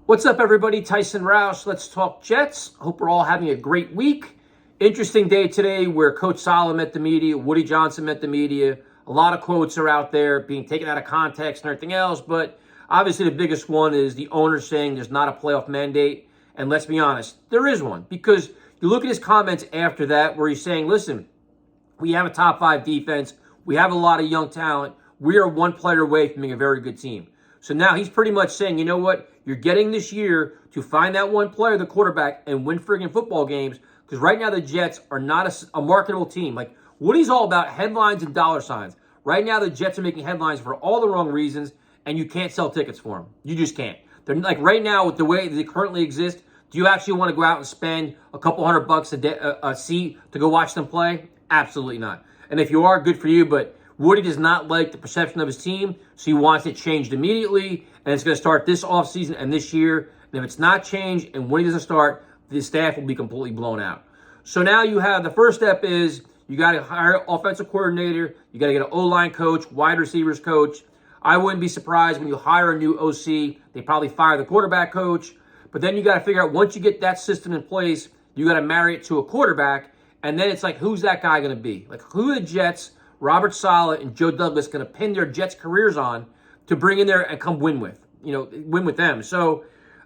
What's up, everybody? Tyson Roush. Let's talk Jets. Hope we're all having a great week. Interesting day today where Coach Saleh met the media, Woody Johnson met the media. A lot of quotes are out there being taken out of context and everything else, but obviously the biggest one is the owner saying there's not a playoff mandate. And let's be honest, there is one, because you look at his comments after that where he's saying, listen, we have a top 5 defense. We have a lot of young talent. We are one player away from being a very good team. So now he's pretty much saying, you know what? You're getting this year to find that one player, the quarterback, and win friggin' football games. Because right now the Jets are not a marketable team. Like, Woody's all about headlines and dollar signs. Right now the Jets are making headlines for all the wrong reasons, and you can't sell tickets for them. You just can't. They're like, right now with the way they currently exist, do you actually want to go out and spend a couple $100 a seat to go watch them play? Absolutely not. And if you are, good for you, but Woody does not like the perception of his team, so he wants it changed immediately, and it's going to start this offseason and this year. And if it's not changed and Woody doesn't start, the staff will be completely blown out. So now you have the first step is you got to hire an offensive coordinator, you got to get an O-line coach, wide receivers coach. I wouldn't be surprised when you hire a new OC, they probably fire the quarterback coach. But then you got to figure out, once you get that system in place, you got to marry it to a quarterback, and then it's like, who's that guy going to be? Like, who are the Jets, Robert Saleh and Joe Douglas, going to pin their Jets careers on to bring in there and come win with them? So,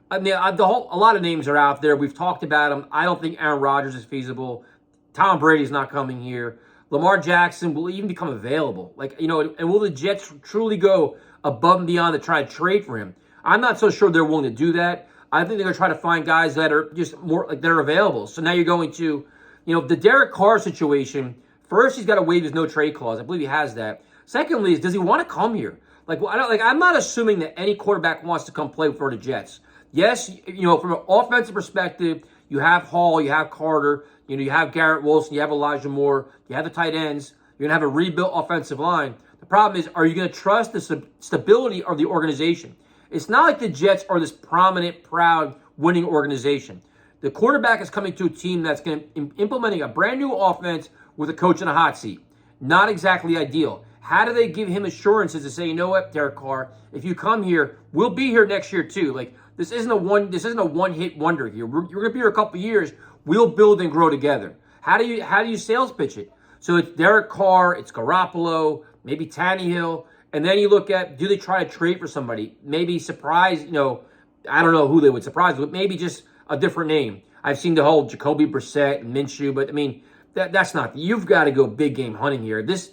I mean, a lot of names are out there. We've talked about them. I don't think Aaron Rodgers is feasible. Tom Brady's not coming here. Lamar Jackson will even become available. And will the Jets truly go above and beyond to try to trade for him? I'm not so sure they're willing to do that. I think they're going to try to find guys that are just more like they're available. So now you're going to, the Derek Carr situation. First, he's got to waive his no-trade clause. I believe he has that. Secondly, does he want to come here? I'm not assuming that any quarterback wants to come play for the Jets. Yes, from an offensive perspective, you have Hall, you have Carter, you have Garrett Wilson, you have Elijah Moore, you have the tight ends. You're going to have a rebuilt offensive line. The problem is, are you going to trust the stability of the organization? It's not like the Jets are this prominent, proud, winning organization. The quarterback is coming to a team that's implementing a brand new offense with a coach in a hot seat. Not exactly ideal. How do they give him assurances to say, you know what, Derek Carr, if you come here, we'll be here next year too. Like, this isn't a one-hit wonder here. You're going to be here a couple of years. We'll build and grow together. How do you sales pitch it? So it's Derek Carr, it's Garoppolo, maybe Tannehill, and then you look at, do they try to trade for somebody? Maybe surprise, I don't know who they would surprise, but maybe just a different name. I've seen the whole Jacoby Brissett and Minshew, but I mean, that's not. You've got to go big game hunting here. This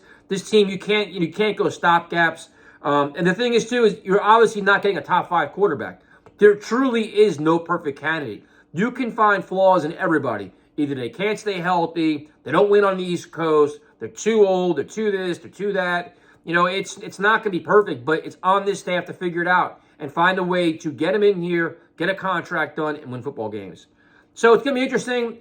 team, you can't go stopgaps. And the thing is too is you're obviously not getting a top 5 quarterback. There truly is no perfect candidate. You can find flaws in everybody. Either they can't stay healthy, they don't win on the East Coast, they're too old, they're too this, they're too that. It's not going to be perfect, but it's on this staff to figure it out and find a way to get them in here, get a contract done, and win football games. So it's going to be interesting.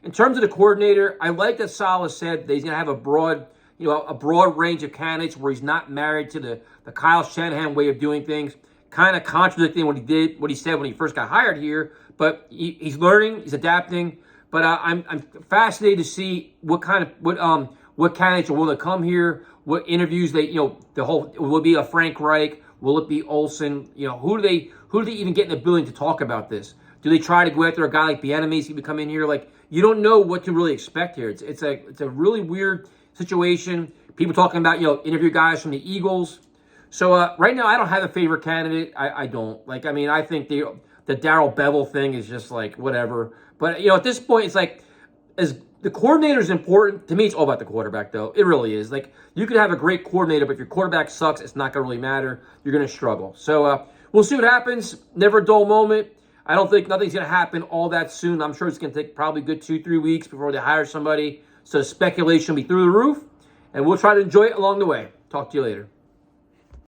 In terms of the coordinator, I like that Saleh said that he's going to have a broad range of candidates where he's not married to the Kyle Shanahan way of doing things, kind of contradicting what he said when he first got hired here. But he's learning, he's adapting. But I'm fascinated to see what candidates are willing to come here, what interviews will it be a Frank Reich, will it be Olsen? Who do they even get in the building to talk about this? Do they try to go after a guy like Bieniemy? He would come in here you don't know what to really expect here. It's a really weird situation. People talking about interview guys from the Eagles. So right now I don't have a favorite candidate. I don't I think the Darrell Bevel thing is just whatever. But at this point it's as the coordinator is important to me. It's all about the quarterback though. It really is. You could have a great coordinator, but if your quarterback sucks, it's not going to really matter. You're going to struggle. So we'll see what happens. Never a dull moment. I don't think nothing's going to happen all that soon. I'm sure it's going to take probably a good 2-3 weeks before they hire somebody. So speculation will be through the roof, and we'll try to enjoy it along the way. Talk to you later.